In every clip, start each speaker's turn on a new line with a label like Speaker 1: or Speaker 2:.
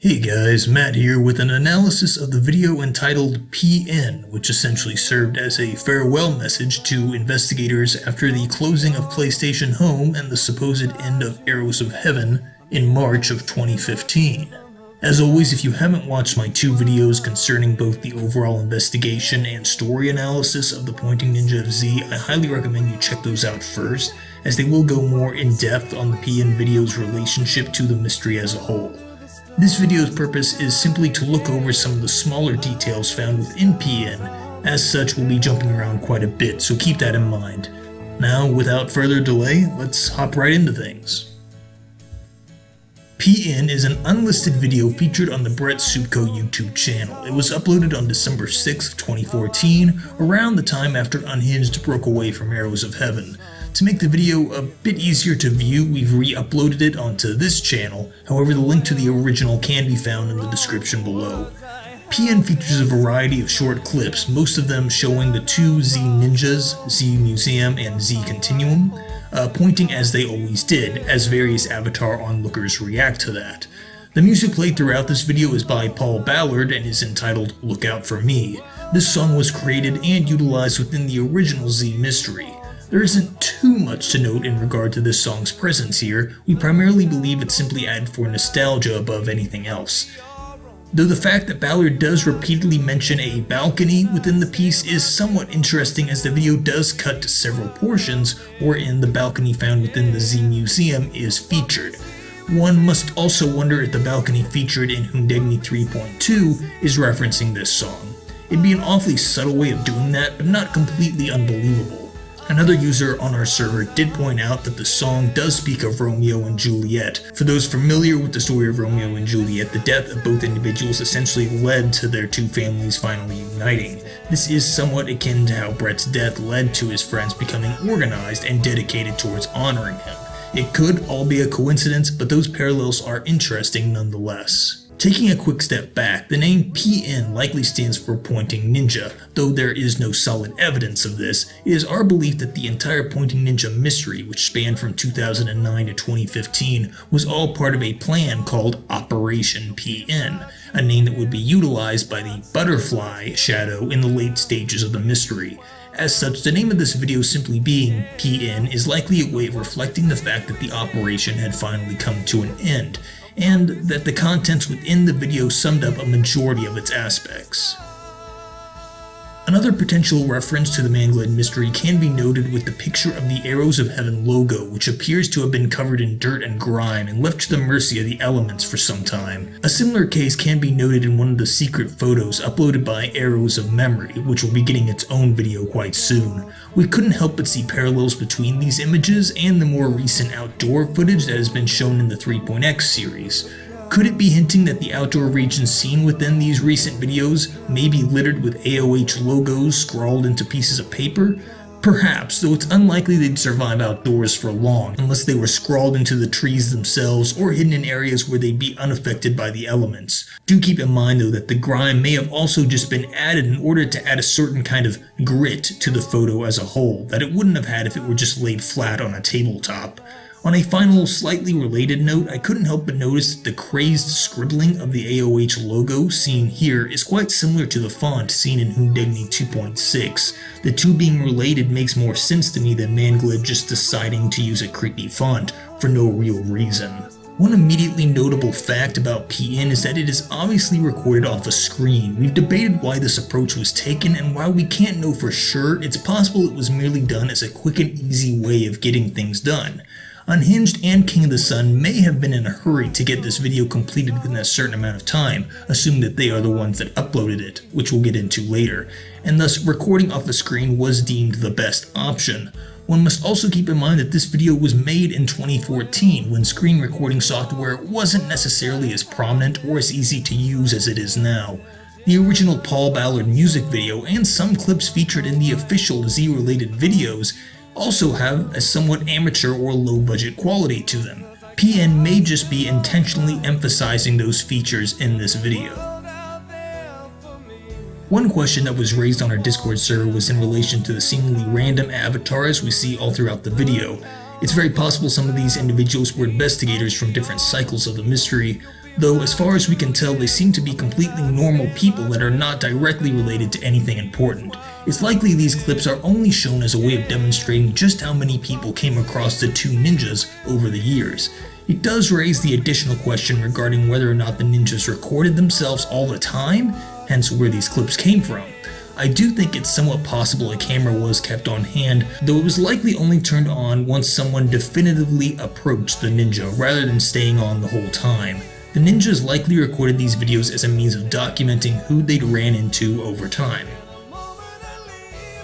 Speaker 1: Hey guys, Matt here with an analysis of the video entitled PN, which essentially served as a farewell message to investigators after the closing of PlayStation Home and the supposed end of Arrows of Heaven in March of 2015. As always, if you haven't watched my two videos concerning both the overall investigation and story analysis of the Pointing Ninja of Z, I highly recommend you check those out first, as they will go more in depth on the PN video's relationship to the mystery as a whole. This video's purpose is simply to look over some of the smaller details found within PN. As such, we'll be jumping around quite a bit, so keep that in mind. Now, without further delay, let's hop right into things. PN is an unlisted video featured on the Brett Supko YouTube channel. It was uploaded on December 6th, 2014, around the time after Unhinged broke away from Arrows of Heaven. To make the video a bit easier to view, we've re-uploaded it onto this channel, however the link to the original can be found in the description below. PN features a variety of short clips, most of them showing the two Z Ninjas, Z Museum and Z Continuum, pointing as they always did, as various Avatar onlookers react to that. The music played throughout this video is by Paul Ballard and is entitled Look Out For Me. This song was created and utilized within the original Z Mystery. There isn't too much to note in regard to this song's presence here. We primarily believe it's simply added for nostalgia above anything else. Though the fact that Ballard does repeatedly mention a balcony within the piece is somewhat interesting, as the video does cut to several portions wherein the balcony found within the Z Museum is featured. One must also wonder if the balcony featured in HUNDEGNI 3.2 is referencing this song. It'd be an awfully subtle way of doing that, but not completely unbelievable. Another user on our server did point out that the song does speak of Romeo and Juliet. For those familiar with the story of Romeo and Juliet, the death of both individuals essentially led to their two families finally uniting. This is somewhat akin to how Brett's death led to his friends becoming organized and dedicated towards honoring him. It could all be a coincidence, but those parallels are interesting nonetheless. Taking a quick step back, the name PN likely stands for Pointing Ninja. Though there is no solid evidence of this, it is our belief that the entire Pointing Ninja mystery, which spanned from 2009 to 2015, was all part of a plan called Operation PN, a name that would be utilized by the Butterfly Shadow in the late stages of the mystery. As such, the name of this video simply being PN is likely a way of reflecting the fact that the operation had finally come to an end, and that the contents within the video summed up a majority of its aspects. Another potential reference to the Mangled mystery can be noted with the picture of the Arrows of Heaven logo, which appears to have been covered in dirt and grime and left to the mercy of the elements for some time. A similar case can be noted in one of the secret photos uploaded by Arrows of Memory, which will be getting its own video quite soon. We couldn't help but see parallels between these images and the more recent outdoor footage that has been shown in the 3.x series. Could it be hinting that the outdoor regions seen within these recent videos may be littered with AOH logos scrawled into pieces of paper? Perhaps, though it's unlikely they'd survive outdoors for long, unless they were scrawled into the trees themselves or hidden in areas where they'd be unaffected by the elements. Do keep in mind though that the grime may have also just been added in order to add a certain kind of grit to the photo as a whole, that it wouldn't have had if it were just laid flat on a tabletop. On a final, slightly related note, I couldn't help but notice that the crazed scribbling of the AOH logo seen here is quite similar to the font seen in HUNDEGNI 2.6. The two being related makes more sense to me than Mangled just deciding to use a creepy font for no real reason. One immediately notable fact about PN is that it is obviously recorded off a screen. We've debated why this approach was taken, and while we can't know for sure, it's possible it was merely done as a quick and easy way of getting things done. Unhinged and King of the Sun may have been in a hurry to get this video completed within a certain amount of time, assuming that they are the ones that uploaded it, which we'll get into later, and thus recording off the screen was deemed the best option. One must also keep in mind that this video was made in 2014, when screen recording software wasn't necessarily as prominent or as easy to use as it is now. The original Paul Ballard music video and some clips featured in the official Z-related videos also have a somewhat amateur or low-budget quality to them. PN may just be intentionally emphasizing those features in this video. One question that was raised on our Discord server was in relation to the seemingly random avatars we see all throughout the video. It's very possible some of these individuals were investigators from different cycles of the mystery, though as far as we can tell they seem to be completely normal people that are not directly related to anything important. It's likely these clips are only shown as a way of demonstrating just how many people came across the two ninjas over the years. It does raise the additional question regarding whether or not the ninjas recorded themselves all the time, hence where these clips came from. I do think it's somewhat possible a camera was kept on hand, though it was likely only turned on once someone definitively approached the ninja rather than staying on the whole time. The ninjas likely recorded these videos as a means of documenting who they'd ran into over time.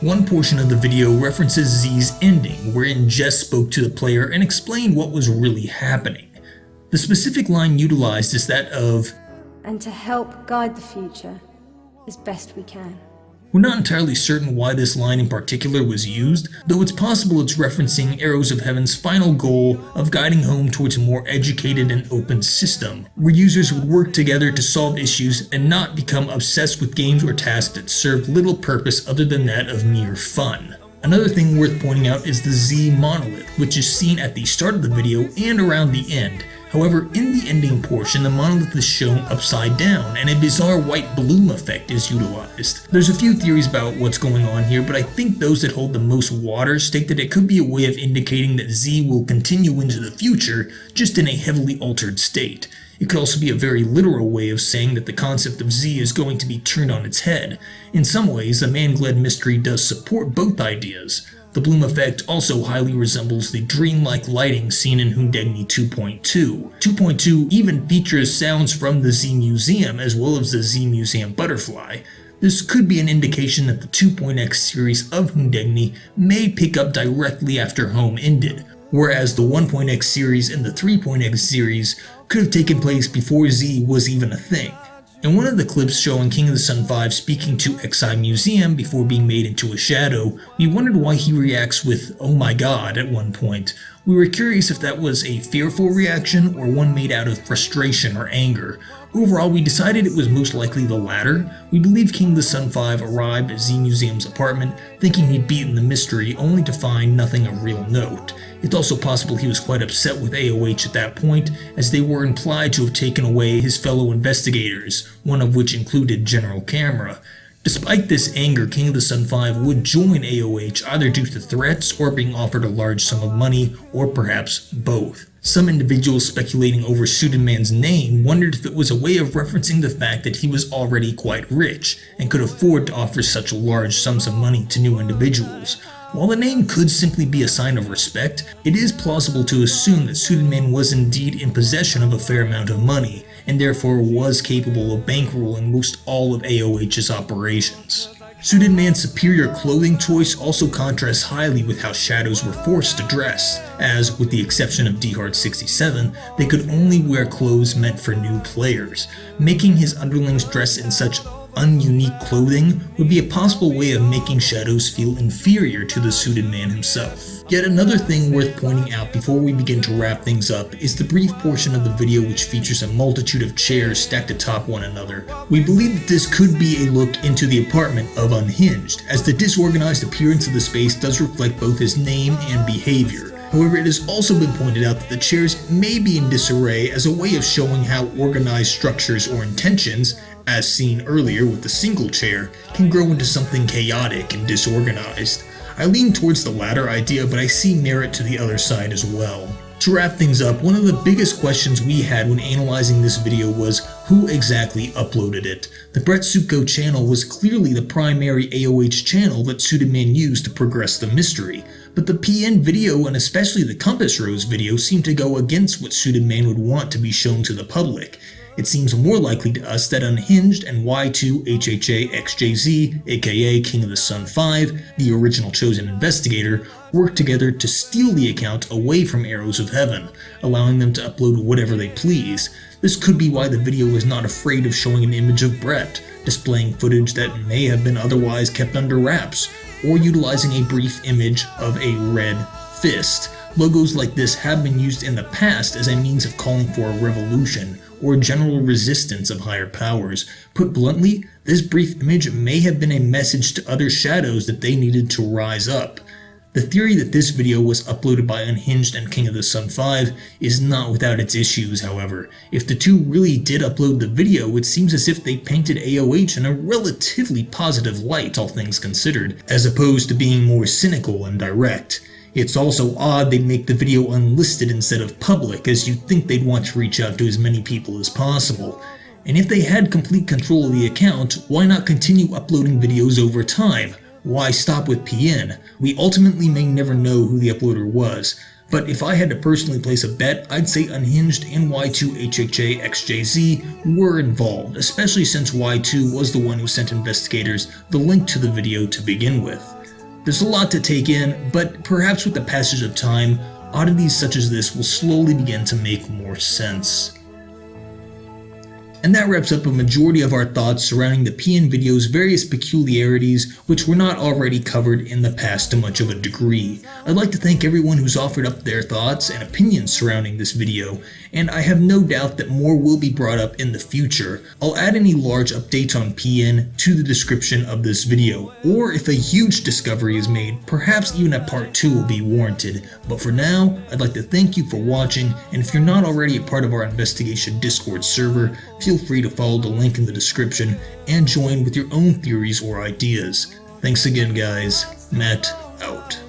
Speaker 1: One portion of the video references Z's ending, wherein Jess spoke to the player and explained what was really happening. The specific line utilized is that of,
Speaker 2: "And to help guide the future as best we can."
Speaker 1: We're not entirely certain why this line in particular was used, though it's possible it's referencing Arrows of Heaven's final goal of guiding home towards a more educated and open system, where users would work together to solve issues and not become obsessed with games or tasks that served little purpose other than that of mere fun. Another thing worth pointing out is the Z monolith, which is seen at the start of the video and around the end. However, in the ending portion, the monolith is shown upside down, and a bizarre white bloom effect is utilized. There's a few theories about what's going on here, but I think those that hold the most water state that it could be a way of indicating that Z will continue into the future, just in a heavily altered state. It could also be a very literal way of saying that the concept of Z is going to be turned on its head. In some ways, the Mangled mystery does support both ideas. The bloom effect also highly resembles the dreamlike lighting seen in HUNDEGNI 2.2. 2.2 even features sounds from the Z Museum as well as the Z Museum butterfly. This could be an indication that the 2.x series of HUNDEGNI may pick up directly after Home ended, whereas the 1.x series and the 3.x series could have taken place before Z was even a thing. In one of the clips showing King of the Sun 5 speaking to XI Museum before being made into a shadow, we wondered why he reacts with "oh my god" at one point. We were curious if that was a fearful reaction or one made out of frustration or anger. Overall, we decided it was most likely the latter. We believe King of the Sun 5 arrived at Z Museum's apartment thinking he'd beaten the mystery only to find nothing of real note. It's also possible he was quite upset with AOH at that point, as they were implied to have taken away his fellow investigators, one of which included General Camera. Despite this anger, King of the Sun 5 would join AOH either due to threats or being offered a large sum of money, or perhaps both. Some individuals speculating over Suited Man's name wondered if it was a way of referencing the fact that he was already quite rich and could afford to offer such large sums of money to new individuals. While the name could simply be a sign of respect, it is plausible to assume that Suited Man was indeed in possession of a fair amount of money, and therefore was capable of bankrolling most all of AOH's operations. Suited Man's superior clothing choice also contrasts highly with how Shadows were forced to dress, as, with the exception of DHard67, they could only wear clothes meant for new players. Making his underlings dress in such ununique clothing would be a possible way of making Shadows feel inferior to the Suited Man himself. Yet another thing worth pointing out before we begin to wrap things up is the brief portion of the video which features a multitude of chairs stacked atop one another. We believe that this could be a look into the apartment of Unhinged, as the disorganized appearance of the space does reflect both his name and behavior. However, it has also been pointed out that the chairs may be in disarray as a way of showing how organized structures or intentions, as seen earlier with the single chair, can grow into something chaotic and disorganized. I lean towards the latter idea, but I see merit to the other side as well. To wrap things up, one of the biggest questions we had when analyzing this video was who exactly uploaded it. The Brett Supko channel was clearly the primary AOH channel that Suited Man used to progress the mystery, but the PN video and especially the Compass Rose video seem to go against what Suited Man would want to be shown to the public. It seems more likely to us that Unhinged and Y2HHAXJZ, aka King of the Sun 5, the original chosen investigator, worked together to steal the account away from Arrows of Heaven, allowing them to upload whatever they please. This could be why the video was not afraid of showing an image of Brett, displaying footage that may have been otherwise kept under wraps, or utilizing a brief image of a red fist. Logos like this have been used in the past as a means of calling for a revolution, or general resistance of higher powers. Put bluntly, this brief image may have been a message to other Shadows that they needed to rise up. The theory that this video was uploaded by Unhinged and King of the Sun 5 is not without its issues, however. If the two really did upload the video, it seems as if they painted AOH in a relatively positive light, all things considered, as opposed to being more cynical and direct. It's also odd they'd make the video unlisted instead of public, as you'd think they'd want to reach out to as many people as possible. And if they had complete control of the account, why not continue uploading videos over time? Why stop with PN? We ultimately may never know who the uploader was, but if I had to personally place a bet, I'd say Unhinged and Y2HHAXJZ were involved, especially since Y2 was the one who sent investigators the link to the video to begin with. There's a lot to take in, but perhaps with the passage of time, oddities such as this will slowly begin to make more sense. And that wraps up a majority of our thoughts surrounding the PN video's various peculiarities which were not already covered in the past to much of a degree. I'd like to thank everyone who's offered up their thoughts and opinions surrounding this video, and I have no doubt that more will be brought up in the future. I'll add any large updates on PN to the description of this video, or if a huge discovery is made, perhaps even a part 2 will be warranted. But for now, I'd like to thank you for watching, and if you're not already a part of our investigation Discord server, feel free to follow the link in the description and join with your own theories or ideas. Thanks again, guys. Matt out.